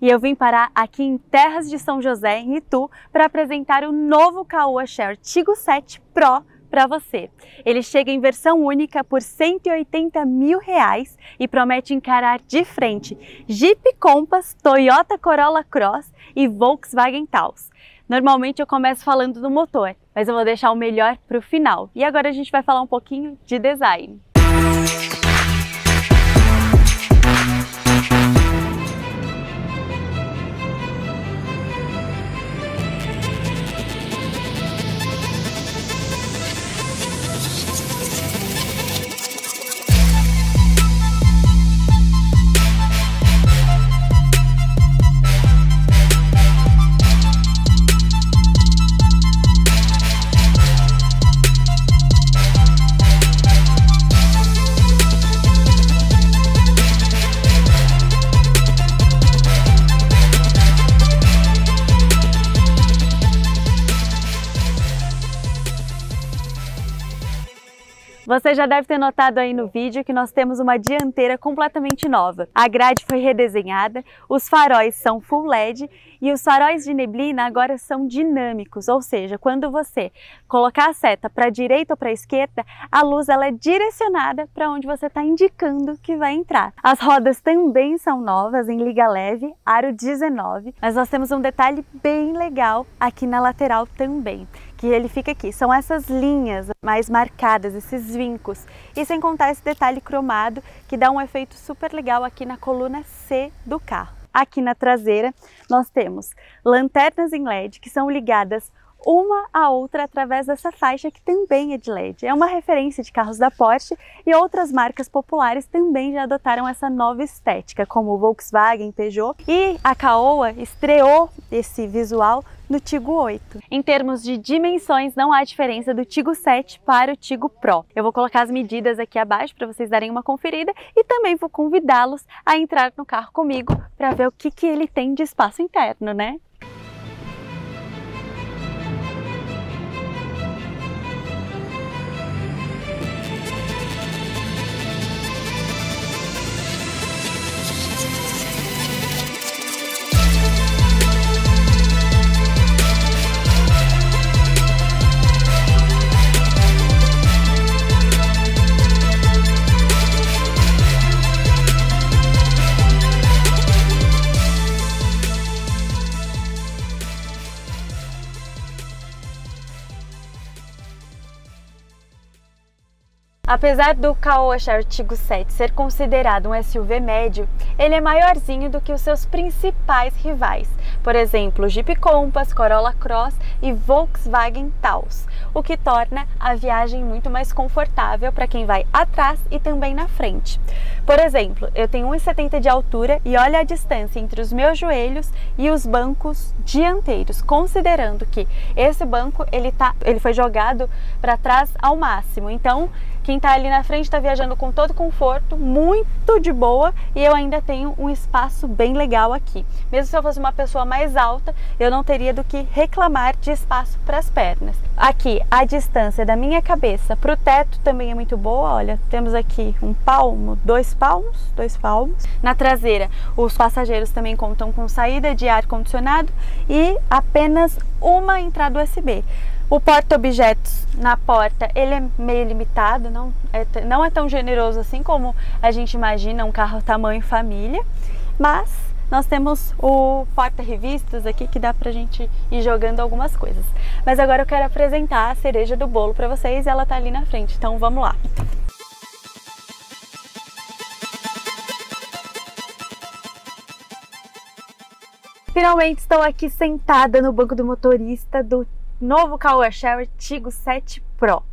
E eu vim parar aqui em Terras de São José, em Itu, para apresentar o novo Caoa Chery Tiggo 7 Pro para você. Ele chega em versão única por R$180 mil e promete encarar de frente Jeep Compass, Toyota Corolla Cross e Volkswagen Taos. Normalmente eu começo falando do motor, mas eu vou deixar o melhor para o final. E agora a gente vai falar um pouquinho de design. Você já deve ter notado aí no vídeo que nós temos uma dianteira completamente nova. A grade foi redesenhada, os faróis são full LED e os faróis de neblina agora são dinâmicos, ou seja, quando você colocar a seta para a direita ou para a esquerda, a luz ela é direcionada para onde você está indicando que vai entrar. As rodas também são novas, em liga leve, aro 19, mas nós temos um detalhe bem legal aqui na lateral também, que ele fica aqui, são essas linhas mais marcadas, esses vincos, e sem contar esse detalhe cromado que dá um efeito super legal aqui na coluna C do carro. Aqui na traseira nós temos lanternas em LED que são ligadas uma à outra através dessa faixa que também é de LED. É uma referência de carros da Porsche e outras marcas populares também já adotaram essa nova estética, como Volkswagen, Peugeot, e a Caoa estreou esse visual no Tiggo 8. Em termos de dimensões, não há diferença do Tiggo 7 para o Tiggo Pro. Eu vou colocar as medidas aqui abaixo para vocês darem uma conferida e também vou convidá-los a entrar no carro comigo para ver o que ele tem de espaço interno, né? Apesar do Caoa Chery Tiggo 7 ser considerado um SUV médio, ele é maiorzinho do que os seus principais rivais, por exemplo, Jeep Compass, Corolla Cross e Volkswagen Taos, o que torna a viagem muito mais confortável para quem vai atrás e também na frente. Por exemplo, eu tenho 1,70 m de altura e olha a distância entre os meus joelhos e os bancos dianteiros, considerando que esse banco ele foi jogado para trás ao máximo, então quem está ali na frente está viajando com todo conforto, muito de boa, e eu ainda tenho um espaço bem legal aqui. Mesmo se eu fosse uma pessoa mais alta, eu não teria do que reclamar de espaço para as pernas. Aqui, a distância da minha cabeça para o teto também é muito boa, olha, temos aqui um palmo, dois palmos. Na traseira, os passageiros também contam com saída de ar-condicionado e apenas uma entrada USB. O porta-objetos na porta, ele é meio limitado, não é tão generoso assim como a gente imagina um carro tamanho família, mas nós temos o porta-revistas aqui que dá pra gente ir jogando algumas coisas. Mas agora eu quero apresentar a cereja do bolo pra vocês e ela tá ali na frente, então vamos lá. Finalmente estou aqui sentada no banco do motorista do novo Caoa Chery Tiggo 7 Pro.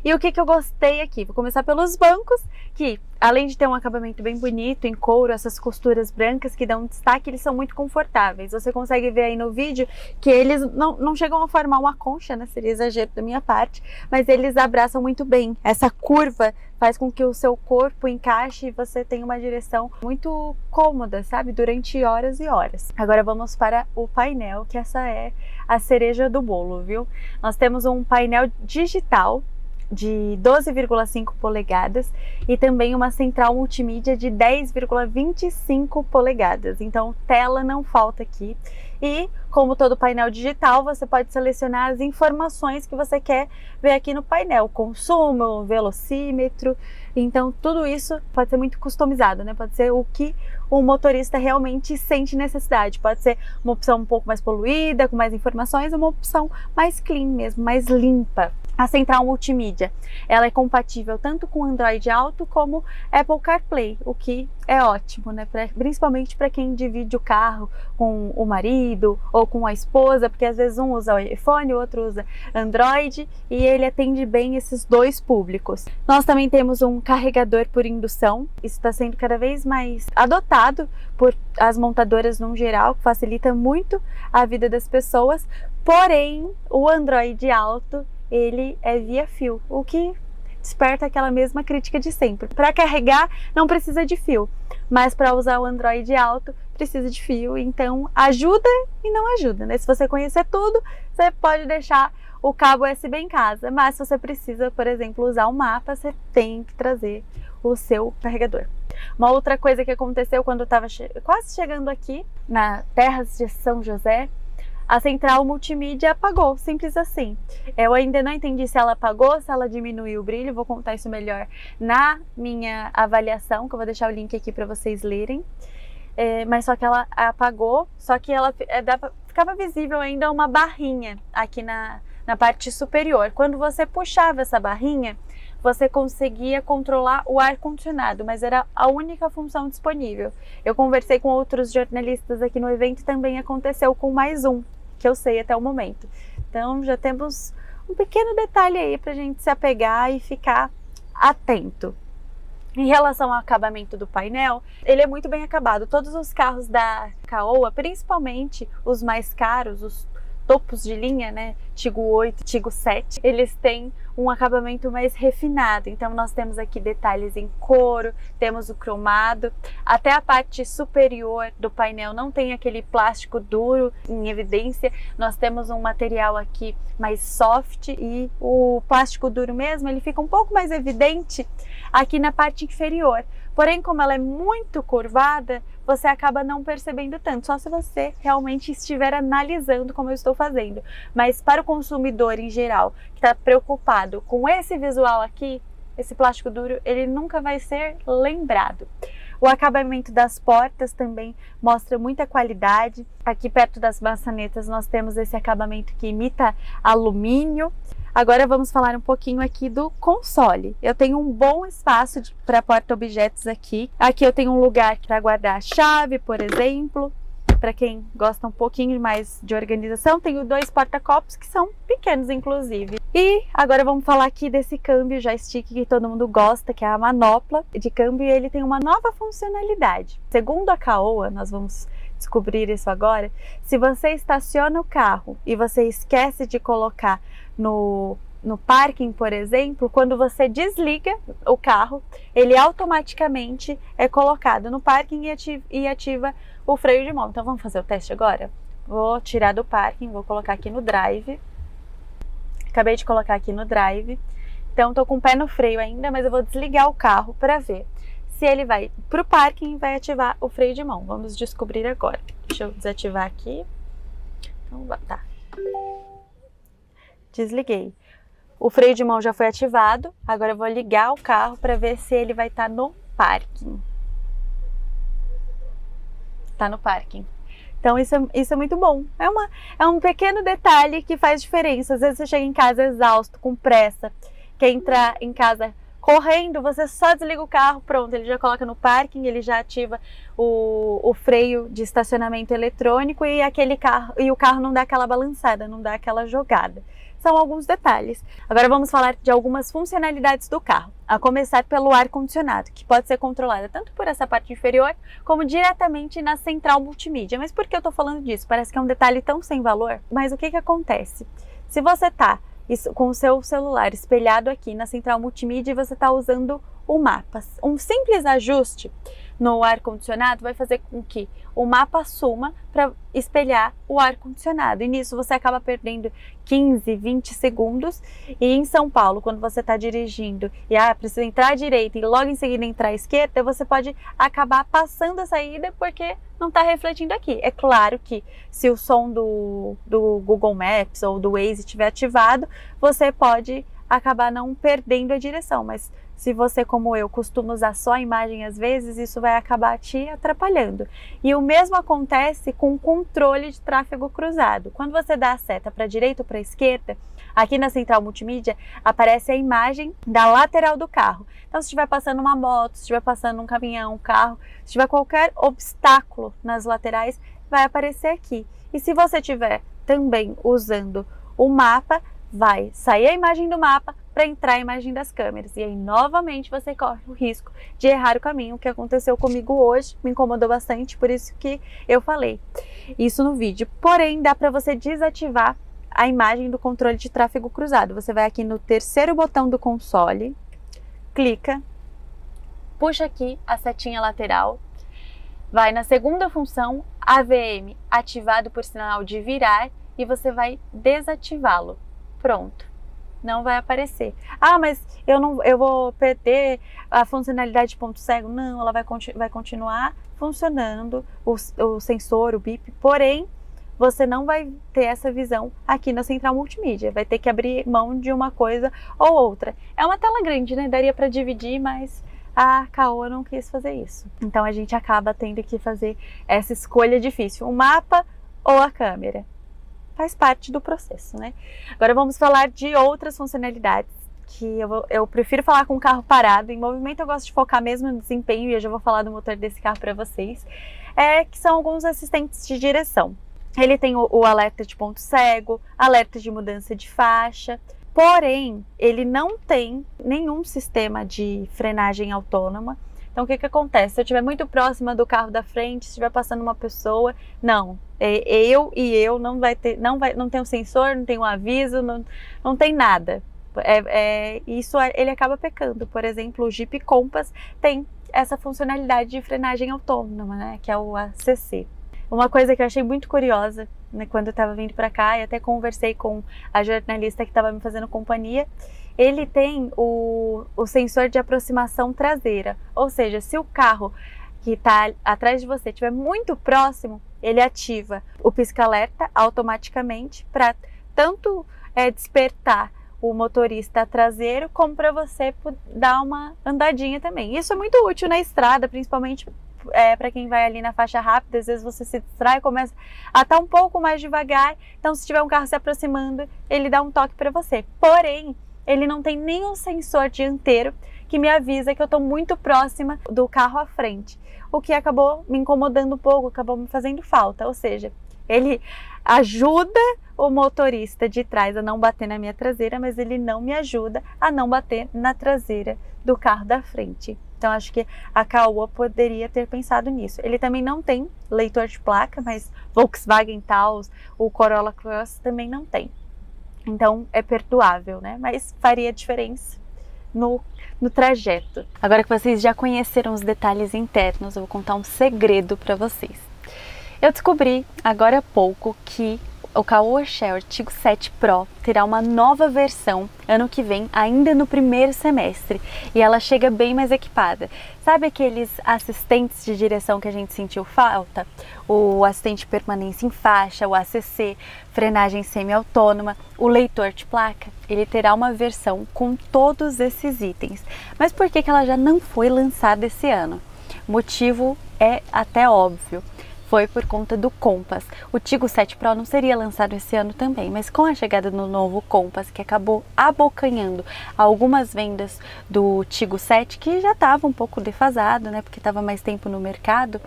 E o que eu gostei aqui? Vou começar pelos bancos, que além de ter um acabamento bem bonito, em couro, essas costuras brancas que dão destaque, eles são muito confortáveis. Você consegue ver aí no vídeo que eles não chegam a formar uma concha, né? Seria exagero da minha parte, mas eles abraçam muito bem. Essa curva faz com que o seu corpo encaixe e você tenha uma direção muito cômoda, sabe? Durante horas e horas. Agora vamos para o painel, que essa é a cereja do bolo, viu? Nós temos um painel digital de 12,5 polegadas e também uma central multimídia de 10,25 polegadas. Então, tela não falta aqui. E, como todo painel digital, você pode selecionar as informações que você quer ver aqui no painel. Consumo, velocímetro. Então, tudo isso pode ser muito customizado, né? Pode ser o que o motorista realmente sente necessidade. Pode ser uma opção um pouco mais poluída, com mais informações, uma opção mais clean mesmo, mais limpa. A central multimídia, ela é compatível tanto com Android Auto como Apple CarPlay, o que é ótimo, né? Principalmente para quem divide o carro com o marido ou com a esposa, porque às vezes um usa o iPhone, o outro usa Android, e ele atende bem esses dois públicos. Nós também temos um carregador por indução, isso está sendo cada vez mais adotado por as montadoras no geral, que facilita muito a vida das pessoas, porém o Android Auto ele é via fio, o que desperta aquela mesma crítica de sempre. Para carregar não precisa de fio, mas para usar o Android Auto precisa de fio, então ajuda e não ajuda, né? Se você conhecer tudo, você pode deixar o cabo USB em casa, mas se você precisa, por exemplo, usar um mapa, você tem que trazer o seu carregador. Uma outra coisa que aconteceu quando eu estava quase chegando aqui na Terras de São José, a central multimídia apagou, simples assim. Eu ainda não entendi se ela apagou, se ela diminuiu o brilho, vou contar isso melhor na minha avaliação, que eu vou deixar o link aqui para vocês lerem. Mas só que ela apagou, só que ela ficava visível ainda uma barrinha aqui na parte superior. Quando você puxava essa barrinha, você conseguia controlar o ar-condicionado, mas era a única função disponível. Eu conversei com outros jornalistas aqui no evento e também aconteceu com mais um, que eu sei até o momento. Então já temos um pequeno detalhe aí para a gente se apegar e ficar atento. Em relação ao acabamento do painel, ele é muito bem acabado. Todos os carros da Caoa, principalmente os mais caros, os topos de linha, né, Tigo 8, Tigo 7, eles têm um acabamento mais refinado. Então nós temos aqui detalhes em couro, temos o cromado, até a parte superior do painel não tem aquele plástico duro em evidência, nós temos um material aqui mais soft e o plástico duro mesmo, ele fica um pouco mais evidente aqui na parte inferior. Porém, como ela é muito curvada, você acaba não percebendo tanto, só se você realmente estiver analisando como eu estou fazendo. Mas para o consumidor em geral, que está preocupado com esse visual aqui, esse plástico duro, ele nunca vai ser lembrado. O acabamento das portas também mostra muita qualidade. Aqui perto das maçanetas nós temos esse acabamento que imita alumínio. Agora vamos falar um pouquinho aqui do console. Eu tenho um bom espaço para porta-objetos aqui. Aqui eu tenho um lugar para guardar a chave, por exemplo. Para quem gosta um pouquinho mais de organização, tenho dois porta-copos que são pequenos, inclusive. E agora vamos falar aqui desse câmbio joystick que todo mundo gosta, que é a manopla de câmbio, e ele tem uma nova funcionalidade. Segundo a Caoa, nós vamos descobrir isso agora, se você estaciona o carro e você esquece de colocar no parking, por exemplo, quando você desliga o carro, ele automaticamente é colocado no parking e ativa o freio de mão. Então vamos fazer o teste agora? Vou tirar do parking, vou colocar aqui no drive. Acabei de colocar aqui no drive. Então tô com o pé no freio ainda, mas eu vou desligar o carro para ver se ele vai para o parking e vai ativar o freio de mão. Vamos descobrir agora. Deixa eu desativar aqui. Então tá. Desliguei. O freio de mão já foi ativado. Agora eu vou ligar o carro para ver se ele vai estar no parking. Tá no parking. Então isso é muito bom. É um pequeno detalhe que faz diferença. Às vezes você chega em casa exausto, com pressa, quer entrar em casa correndo, você só desliga o carro, pronto, ele já coloca no parking, ele já ativa o freio de estacionamento eletrônico e o carro não dá aquela balançada, não dá aquela jogada. São alguns detalhes. Agora vamos falar de algumas funcionalidades do carro, a começar pelo ar-condicionado, que pode ser controlado tanto por essa parte inferior, como diretamente na central multimídia. Mas por que eu estou falando disso? Parece que é um detalhe tão sem valor, mas o que acontece? Se você está com o seu celular espelhado aqui na central multimídia e você está usando o mapa. Um simples ajuste no ar-condicionado vai fazer com que o mapa suma para espelhar o ar-condicionado. E nisso você acaba perdendo 15, 20 segundos. E em São Paulo, quando você está dirigindo e precisa entrar à direita e logo em seguida entrar à esquerda, você pode acabar passando a saída porque não está refletindo aqui. É claro que se o som do Google Maps ou do Waze estiver ativado, você pode acabar não perdendo a direção, mas se você, como eu, costuma usar só a imagem às vezes, isso vai acabar te atrapalhando. E o mesmo acontece com o controle de tráfego cruzado. Quando você dá a seta para a direita ou para a esquerda, aqui na central multimídia aparece a imagem da lateral do carro. Então, se estiver passando uma moto, se estiver passando um caminhão, um carro, se tiver qualquer obstáculo nas laterais, vai aparecer aqui. E se você estiver também usando o mapa, vai sair a imagem do mapa para entrar a imagem das câmeras. E aí, novamente, você corre o risco de errar o caminho, o que aconteceu comigo hoje, me incomodou bastante, por isso que eu falei isso no vídeo. Porém, dá para você desativar a imagem do controle de tráfego cruzado. Você vai aqui no terceiro botão do console, clica, puxa aqui a setinha lateral, vai na segunda função, AVM ativado por sinal de virar, e você vai desativá-lo. Pronto, não vai aparecer. Mas eu vou perder a funcionalidade de ponto cego. Não, ela vai continuar funcionando, o sensor, o bip, porém, você não vai ter essa visão aqui na central multimídia. Vai ter que abrir mão de uma coisa ou outra. É uma tela grande, né? Daria para dividir, mas a Caoa não quis fazer isso. Então a gente acaba tendo que fazer essa escolha difícil, o mapa ou a câmera. Faz parte do processo, né? Agora vamos falar de outras funcionalidades que eu prefiro falar com o carro parado. Em movimento eu gosto de focar mesmo no desempenho, e eu já vou falar do motor desse carro para vocês, que são alguns assistentes de direção. Ele tem o alerta de ponto cego, alerta de mudança de faixa, porém ele não tem nenhum sistema de frenagem autônoma. Então, o que acontece? Se eu estiver muito próxima do carro da frente, se estiver passando uma pessoa, não tem um sensor, não tem um aviso, não tem nada. Isso ele acaba pecando. Por exemplo, o Jeep Compass tem essa funcionalidade de frenagem autônoma, né, que é o ACC. Uma coisa que eu achei muito curiosa, né, quando eu estava vindo para cá, e até conversei com a jornalista que estava me fazendo companhia, ele tem o sensor de aproximação traseira, ou seja, se o carro que está atrás de você estiver muito próximo, ele ativa o pisca-alerta automaticamente para tanto despertar o motorista traseiro, como para você dar uma andadinha também. Isso é muito útil na estrada, principalmente para quem vai ali na faixa rápida. Às vezes você se distrai, começa a estar um pouco mais devagar, então se tiver um carro se aproximando, ele dá um toque para você. Porém, ele não tem nenhum sensor dianteiro que me avisa que eu estou muito próxima do carro à frente, o que acabou me incomodando um pouco, acabou me fazendo falta. Ou seja, ele ajuda o motorista de trás a não bater na minha traseira, mas ele não me ajuda a não bater na traseira do carro da frente. Então, acho que a Caoa poderia ter pensado nisso. Ele também não tem leitor de placa, mas Volkswagen Taos, o Corolla Cross também não tem. Então, é perdoável, né? Mas faria diferença no trajeto. Agora que vocês já conheceram os detalhes internos, eu vou contar um segredo para vocês. Eu descobri agora há pouco que o Caoa Sher Artigo 7 Pro terá uma nova versão ano que vem, ainda no primeiro semestre, e ela chega bem mais equipada. Sabe aqueles assistentes de direção que a gente sentiu falta? O assistente de permanência em faixa, o ACC, frenagem semi-autônoma, o leitor de placa? Ele terá uma versão com todos esses itens. Mas por que ela já não foi lançada esse ano? O motivo é até óbvio. Foi por conta do Compass. O Tigo 7 Pro não seria lançado esse ano também, mas com a chegada do novo Compass, que acabou abocanhando algumas vendas do Tigo 7, que já estava um pouco defasado, né, porque estava mais tempo no mercado,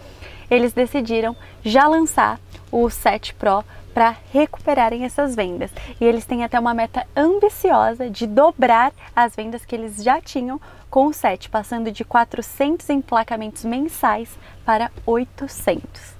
eles decidiram já lançar o 7 Pro para recuperarem essas vendas. E eles têm até uma meta ambiciosa de dobrar as vendas que eles já tinham com o 7, passando de 400 emplacamentos mensais para 800.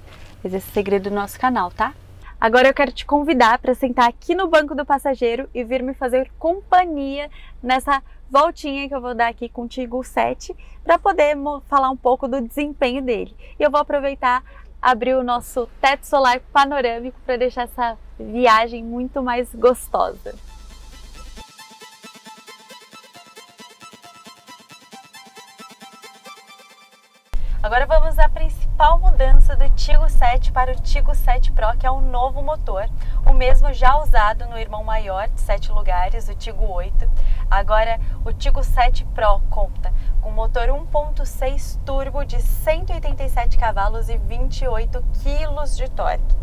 Esse é o segredo do nosso canal, tá? Agora eu quero te convidar para sentar aqui no banco do passageiro e vir me fazer companhia nessa voltinha que eu vou dar aqui com o Tiggo 7 para poder falar um pouco do desempenho dele. E eu vou aproveitar abrir o nosso teto solar panorâmico para deixar essa viagem muito mais gostosa. Agora vamos à principal mudança do Tiggo 7 para o Tiggo 7 Pro, que é um novo motor, o mesmo já usado no irmão maior de 7 lugares, o Tiggo 8. Agora o Tiggo 7 Pro conta com motor 1.6 turbo de 187 cavalos e 28 kg de torque.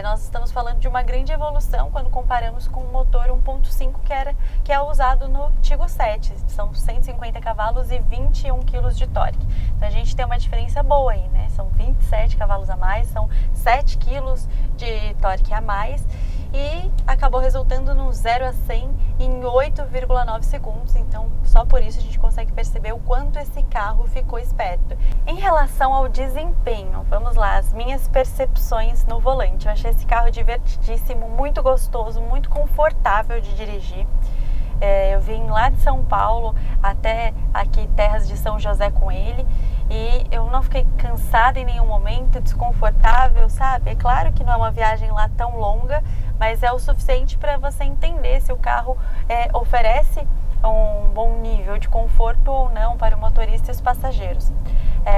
Nós estamos falando de uma grande evolução quando comparamos com o motor 1.5 que é usado no Tiggo 7. São 150 cavalos e 21 kg de torque. Então a gente tem uma diferença boa aí, né? São 27 cavalos a mais, são 7 kg de torque a mais e acabou resultando no 0 a 100 em 8,9 segundos. Então só por isso a gente consegue perceber o quanto esse carro ficou esperto. Em relação ao desempenho, vamos lá, as minhas percepções no volante. Eu achei esse carro divertidíssimo, muito gostoso, muito confortável de dirigir. Eu vim lá de São Paulo até aqui Terras de São José com ele e eu não fiquei cansada em nenhum momento, desconfortável, sabe? É claro que não é uma viagem lá tão longa, mas é o suficiente para você entender se o carro oferece um bom nível de conforto ou não para o motorista e os passageiros.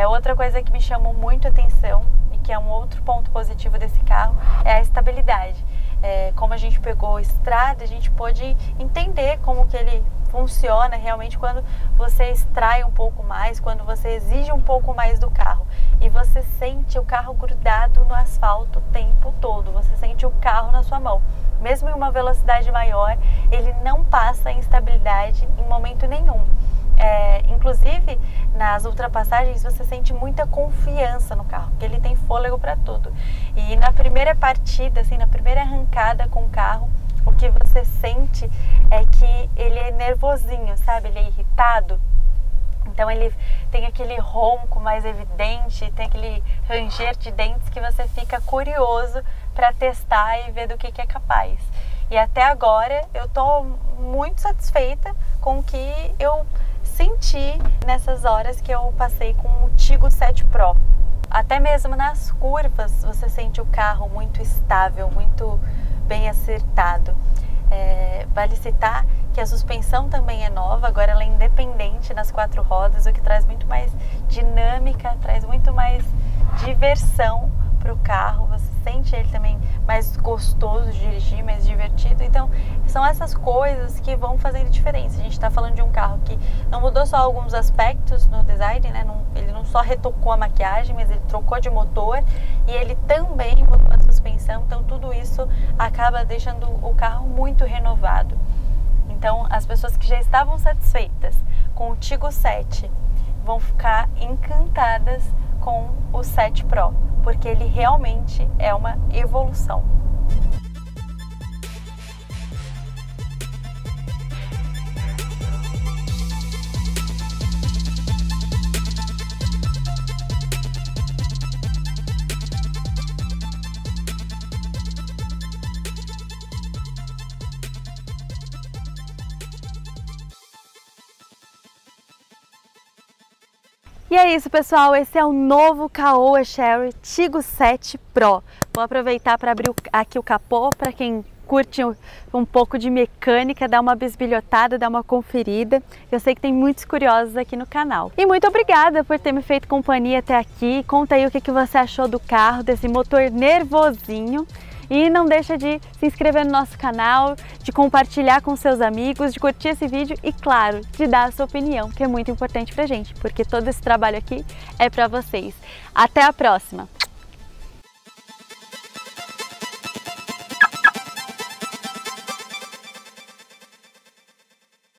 Outra coisa que me chamou muito a atenção e que é um outro ponto positivo desse carro é a estabilidade. Como a gente pegou estrada, a gente pôde entender como que ele funciona realmente quando você extrai um pouco mais, quando você exige um pouco mais do carro. E você sente o carro grudado no asfalto o tempo todo, você sente o carro na sua mão. Mesmo em uma velocidade maior, ele não passa instabilidade em momento nenhum. Inclusive, nas ultrapassagens você sente muita confiança no carro, porque ele tem fôlego para tudo. E na primeira partida, assim, na primeira arrancada com o carro, o que você sente é que ele é nervosinho, sabe? Ele é irritado. Então ele tem aquele ronco mais evidente, tem aquele ranger de dentes que você fica curioso para testar e ver do que é capaz. E até agora eu tô muito satisfeita com o que eu senti nessas horas que eu passei com o Tiggo 7 Pro. Até mesmo nas curvas você sente o carro muito estável, muito bem acertado. Vale citar que a suspensão também é nova, agora ela é independente nas 4 rodas, o que traz muito mais dinâmica, traz muito mais diversão para o carro. Você sente ele também mais gostoso de dirigir, mais divertido. Então são essas coisas que vão fazendo diferença. A gente está falando de um carro que não mudou só alguns aspectos no design, né? Ele não só retocou a maquiagem, mas ele trocou de motor e ele também mudou a suspensão. Então tudo isso acaba deixando o carro muito renovado. Então as pessoas que já estavam satisfeitas com o Tiggo 7 vão ficar encantadas com o 7 Pro, porque ele realmente é uma evolução. E é isso, pessoal, esse é o novo Caoa Chery Tiggo 7 Pro. Vou aproveitar para abrir aqui o capô para quem curte um pouco de mecânica, dar uma bisbilhotada, dar uma conferida. Eu sei que tem muitos curiosos aqui no canal. E muito obrigada por ter me feito companhia até aqui. Conta aí o que você achou do carro, desse motor nervosinho. E não deixa de se inscrever no nosso canal, de compartilhar com seus amigos, de curtir esse vídeo e, claro, de dar a sua opinião, que é muito importante pra gente, porque todo esse trabalho aqui é pra vocês. Até a próxima!